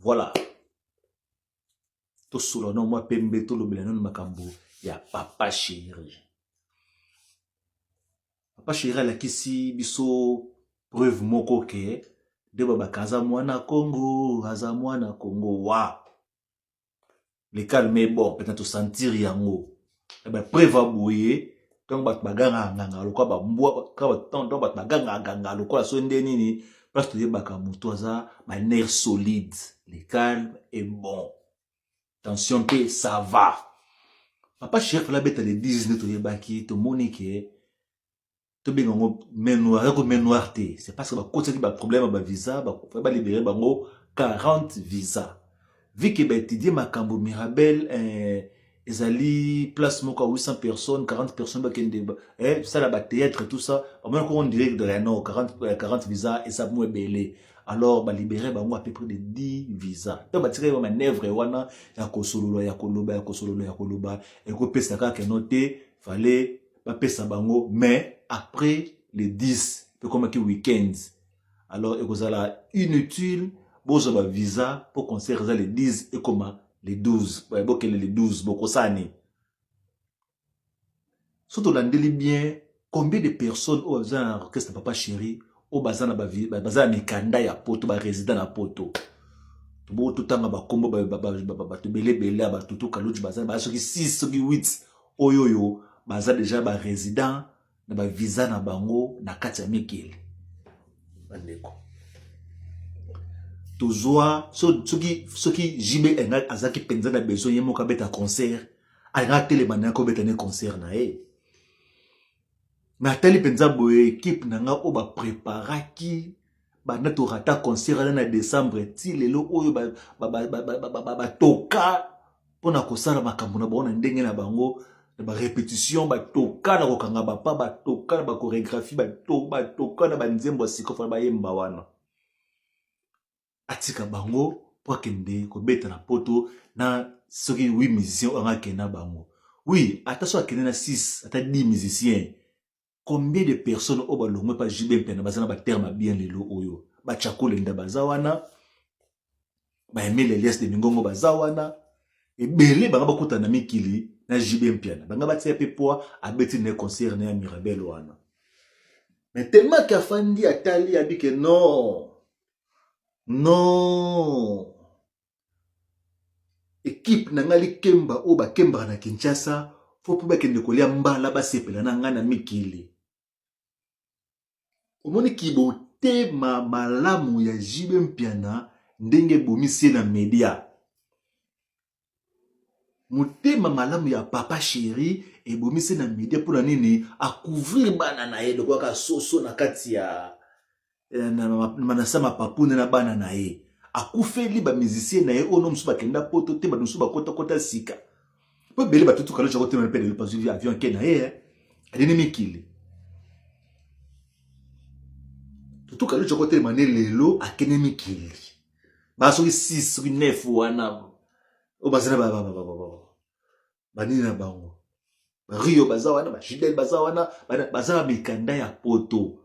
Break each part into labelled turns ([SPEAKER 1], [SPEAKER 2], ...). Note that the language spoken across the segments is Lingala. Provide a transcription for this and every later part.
[SPEAKER 1] Voilà. Tout sous le nom, moi, Pembe, tout le bénin, makambo, il y a Papa Chéri. Papa Chéri, la kisi, biso, preuve moko ke, de baba kaza mwana Congo, wa. Le calme est bon, peut-être sentir yango. Eh ben, preuve abouye, quand bat baganga nganga, le quoi, mbwa, quand bat baganga nganga, le quoi, la sonde nini, parce que baka mutoza, ma nerf solide. Le calme est bon. Tension P, ça va. Papa Chéri, la bête, les 19, to yebaki, to monique, to bengo, men noir, c'est parce que ba côté ba problème, ba visa, ba libérer bango 40 visas. Vu que ba étudier makambo Mirabel, ezali place moko 800 personnes, 40 personnes, ba kende, ça là, ba théâtre, tout ça, au moins on dirait de rien, 40 visas, et ça mou belé. Alors, bah, libérer, bah, moi, à peu près de 10 visas. Donc, bah, tirer, ma nèvre, wana, ya kosolo, ya koloba, et qu'on peut s'accorder que noter, fallait, bah, pesa bango, mais, après les 10, peu comme un week-end. Alors, et que là, inutile, bon, j'ai un visa, pour qu'on sert les 10, et comment, les 12, bon, quel est les 12, beaucoup ça, né. Surtout, l'andeli bien, combien de personnes, au besoin, orchestre, Papa Chéri, au bazar na mikanda ya poto ba résident na poto to bo to tanga ba kombo ba to belé ba tutu kaluji bazar ba soki 6 soki 8 oyoyo bazar déjà ba résident na ba visa na bango na kati ya mikili bandeko tozwa soki jibe enga azaki penza na besoin yemo ka beta concert anga telema na ko beta ne concert na Nathalie penza boye équipe nanga o ba préparaki ba nato rata concert na décembre ti lelo oyo ba toka pona kosala makambo na bona ndenge na bango ba répétition ba toka na kokanga ba pa ba toka na ba chorégraphie ba toka na ba nzembo siko fa ba yemba wana atika bango po kende ko beta na poto na soki 8 musiciens anga kena bango oui attention akene na 6 ata 10 musiciens. Combien de personnes au balongwe pas jibe mpena bazana ba terme bien lelo oyo ba chakole nda bazawana ba emele les de mingongo bazawana e belé banga bakuta na mikili na jibe mpena banga batia pepoa abeti ne concert na Mirabel wana mais tellement qu'afandi atali abi que non équipe na ngali kemba o ba kemba na Kinshasa faut pour ba kende kolia mbala ba sepela na ngana mikili. Omoni kibo te malamu ya jibe mpiana ndenge bomisi na media. Mutema malamu ya Papa Chéri e bomisi na media pour nini a couvrir bana na ye de kwa soso na kati ya manasama papu na bana na ye. Akufeli ba musicien na ye ono musu bakenda poto te ba musu bakota sika. Po bele batutu kalo chako te na pele le pasu avion ke na ye. Adini mikili. Tout cas, le côté mané lelo a kene mikili. Ba soki 6 soki 9 wana. O bazana banina bango. Ba Rio bazawana, ba Fidel bazawana, bazana mikanda ya poto.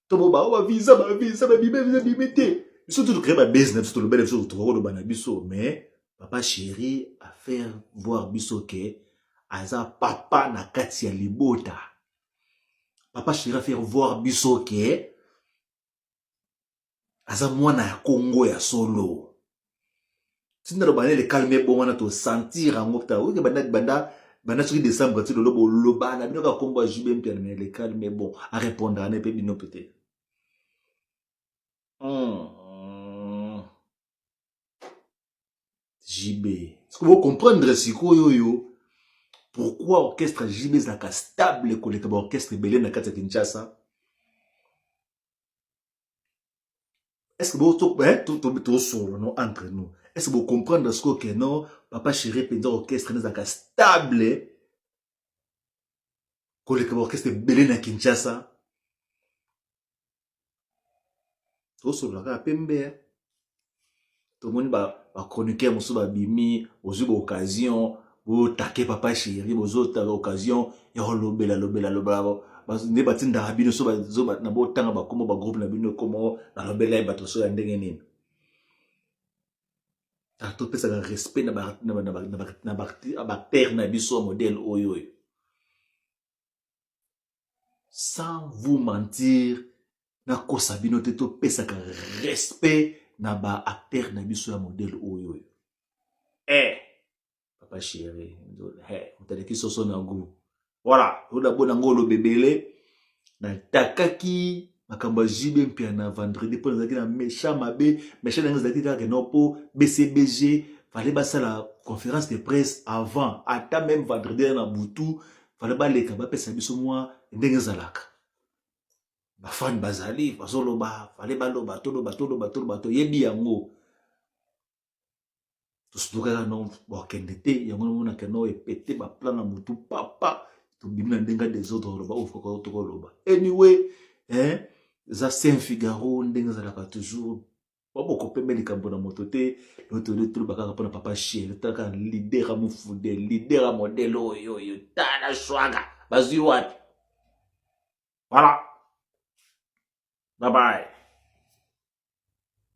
[SPEAKER 1] Tobo ba visa bimete. Surtout to créer ba business to le bel chose to ko bana biso mais Papa Chéri a faire voir biso ke aza papa na kati ya libota. Papa Chéri a faire voir biso ke aza mwana ya Congo ya solo. Sinda lo banele calme bon wana to sentir ango ta oui banda sur décembre ti lo bana bino ka kombo jibe mpia mais le calme bon à répondre à ne pe bino peut-être. JB. Est-ce que vous comprendre siko yo pourquoi orchestre JB zaka stable collecte orchestre belé na kati Kinshasa? Est-ce que vous tout solo non entre nous? Est-ce que vous comprenez ce que non Papa Chéri pendant orchestre n'est stable collecte orchestre belé na Kinshasa? Tout solo la pembe. Tout le monde ba chroniqueur musu ba bimi ozu ba occasion o taquer Papa Chéri bozo ta occasion ya lobela ne batinda rabino so ba na bo tanga ba komo ba groupe na bino komo na lobela ba to so ya ndenge nini topesa ka respect na bactere na biso modèle oyo. Sans vous mentir, na kosa bino te topesa ka respect na ba acteur na biso ya modèle oyo. Papa chéri, utaleki soso na goût. Voilà, oda bona ngolo bebele na takaki makambo jibe mpia na vendredi pour nous na méchant mabe, méchant na ngazaki ka no po BCBG, fallait basa la conférence de presse avant, ata même vendredi na butu, fallait ba leka ba pesa biso moi ndenge zalaka. Ba fan bazali, bazoloba, fallait ba loba, to yebi yango. Tous doka non bo kendete yango mona keno e pété ba plan na mutu papa to bimna ndenga des autres ba ofoko to loba. Anyway, za Saint Figaro ndenga za la toujours ba boko pembe likambo na moto te l'autre tout baka pona papa chéri taka leader mu fude leader a modèle oyo yo tana shwaga bazui wapi. Voilà. Bye bye.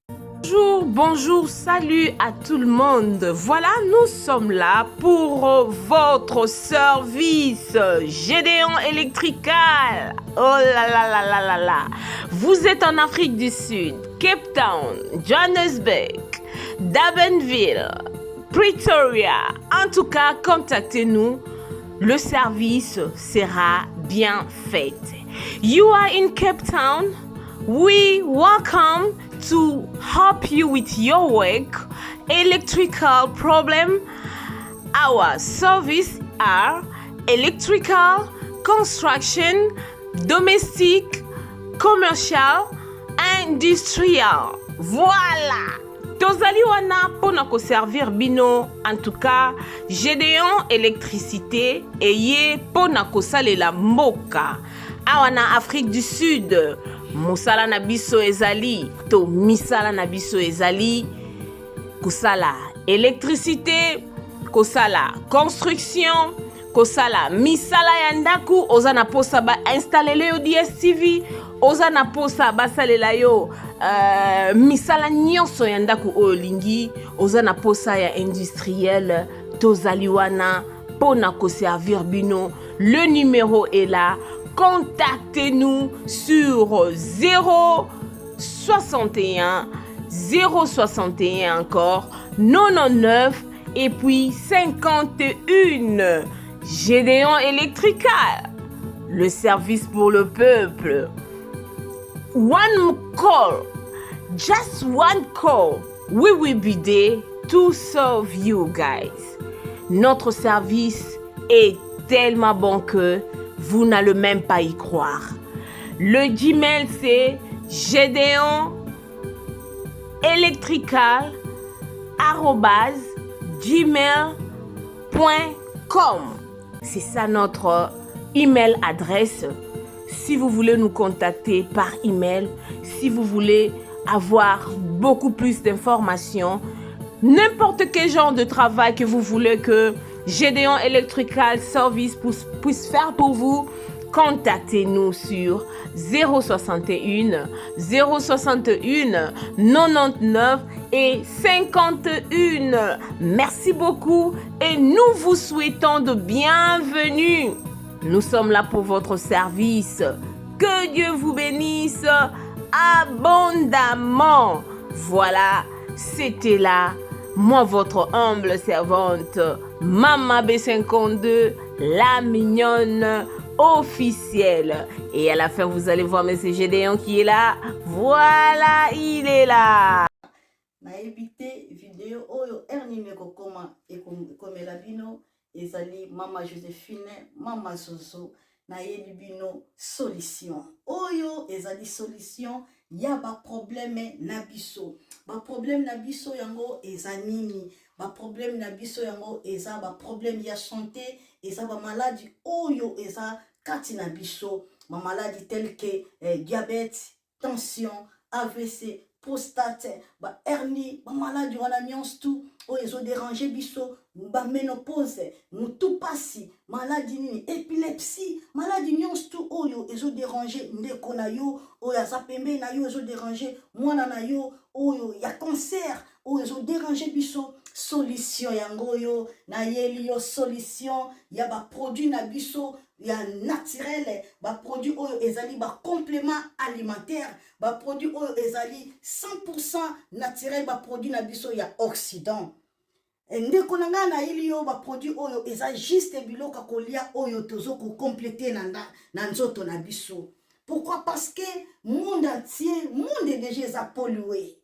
[SPEAKER 2] Bonjour, bonjour, salut à tout le monde. Voilà, nous sommes là pour votre service Gédéon Electrical. Oh là là là là là là. Vous êtes en Afrique du Sud, Cape Town, Johannesburg, Durbanville, Pretoria. En tout cas, contactez-nous. Le service sera bien fait. You are in Cape Town. We welcome to help you with your work, electrical problem. Our service are electrical, construction, domestic, commercial, industrial. Voilà. Tozali wana pona ko servir bino. En tout cas, Gédéon électricité eye pona ko salela mboka. Awana Afrique du Sud. Mosala na biso ezali to misala na biso ezali kosala électricité, kosala construction, kosala misala ya ndaku, oza na posa ba installer yo DSTV, oza na posa basalela yo misala nyonso ya ndaku oyo lingi, oza na posa ya industriel, tozali wana pona ko servir bino. Le numéro est là. Contactez-nous sur 061 061 encore 99 et puis 51. Gédéon Electrical, le service pour le peuple. One call, just one call, we will be there to serve you guys. Notre service est tellement bon que vous n'allez même pas y croire. Le Gmail, c'est gédéon-electrical@gmail.com. C'est ça notre email adresse. Si vous voulez nous contacter par email, si vous voulez avoir beaucoup plus d'informations, n'importe quel genre de travail que vous voulez que Gédéon Electrical Service puisse faire pour vous, contactez-nous sur 061 061 99 et 51. Merci beaucoup et nous vous souhaitons de bienvenue. Nous sommes là pour votre service. Que Dieu vous bénisse abondamment. Voilà, c'était là, moi votre humble servante, Maman B52, la mignonne officielle. Et à la fin, vous allez voir M. Gédéon qui est là. Voilà, il est là.
[SPEAKER 3] Na évité vidéo oyo erni meko koma ekomela bino ezali Mama Joséphine, Mama Zozo na yebi bino solution. Oyo ezali solution ya ba problème na biso. Ba problème na biso yango ezanini. Ba problème na biso yango eza ba problème ya santé, eza ba maladie oyo eza kati na biso, ma maladie telle que diabète, tension, AVC, prostate, ba hernie, ba maladie wana nyonso tout oyo ezo déranger biso, ba ménopause, mutu pasi, maladie nini, épilepsie, maladie nyonso tout oyo ezo déranger ndeko na yo, oyo aza pembe na yo ezo déranger mwana na yo, oyo ya cancer, oyo ezo déranger biso solution yango yo na yeli yo solution ya ba produit na biso ya naturel ba produit oyo ezali ba complément alimentaire ba produit oyo ezali 100% naturel ba produit na biso ya Occident. Ndeko na nga na yeli yo ba produit oyo eza juste biloko kolia oyo tozo ko compléter na nzoto na biso. Pourquoi? Parce que monde entier, monde déjà est pollué.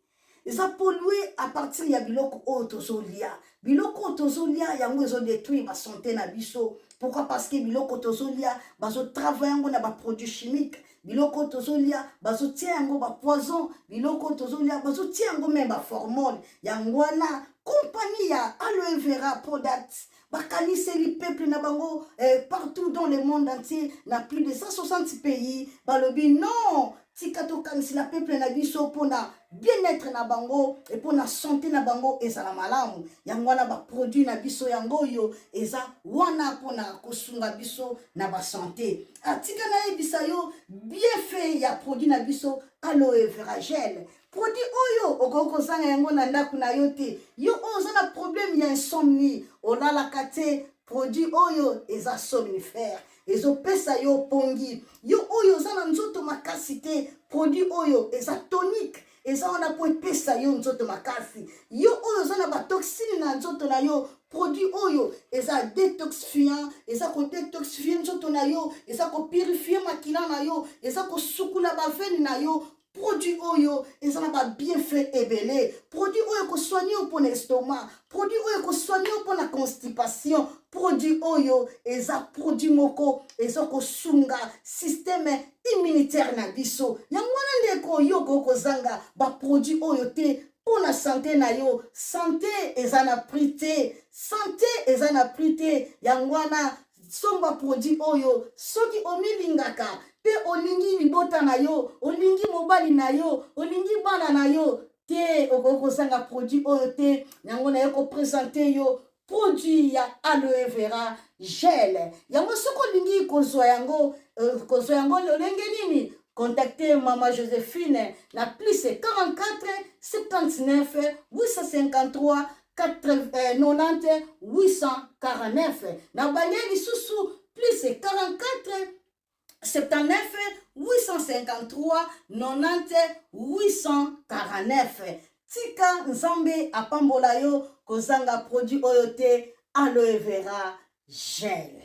[SPEAKER 3] Ils ont pollué à partir de biloko otozolia. Biloko otozolia yango ezo détruire ba santé na biso. Pourquoi? Parce que biloko otozolia bazo travailler yango na ba produits chimiques. Biloko otozolia bazo tia yango ba poison. Biloko otozolia bazo tia yango même ba hormone. Yango na compagnie ya aloe vera products. Bakanise li peuple na bango partout dans le monde entier, na plus de 160 pays. Balobi non, tikato kanisi la peuple na biso pona bien-être na bango et pona santé na bango ezala malamu. Yango wana ba produit na biso yango yo eza wana pona kosunga biso na ba santé. Atika na ebisa yo bien fait ya produit na biso aloe vera gel. Produit oyo okoko sanga yango na ndaku na yo te. Yo ozo na problème ya insomnie. Olala kate produit oyo eza somnifère. Ezo pesa yo pongi. Yo oyo za na nzoto makasi te. Produit oyo eza tonique. Eza wana po pesa yo nzoto makasi. Yo oyo za na ba toxine na nzoto na yo. Produit oyo eza détoxifiant. Eza ko détoxifier nzoto na yo. Eza ko purifier makila na yo. Eza ko sukula ba veine na yo. Produit oyo ezana ba bienfait ebele. Produit oyo ko soigner pour l'estomac. Produit oyo ko soigner pour la constipation. Produit oyo eza produit moko eza ko sunga système immunitaire na biso. Yangwana ndeko yo ko zanga ba produit oyo te pour la santé na yo. Santé ezana prité. Santé ezana prité. Yangwana somba produit oyo soki omilingaka pe olingi libota na yo, olingi mobali na yo, olingi bana na yo, te okoko sanga produit oyo te, yango na yo ko présenter yo produit ya aloe vera gel. Yango soko olingi kozwa yango lolenge nini? Contactez Maman Joséphine na plus 44 79 853 90 849. Na balier lisusu plus 44 79 853 90 849. Tika nzambe apambola yo kozanga produit oyo te aloe vera gel.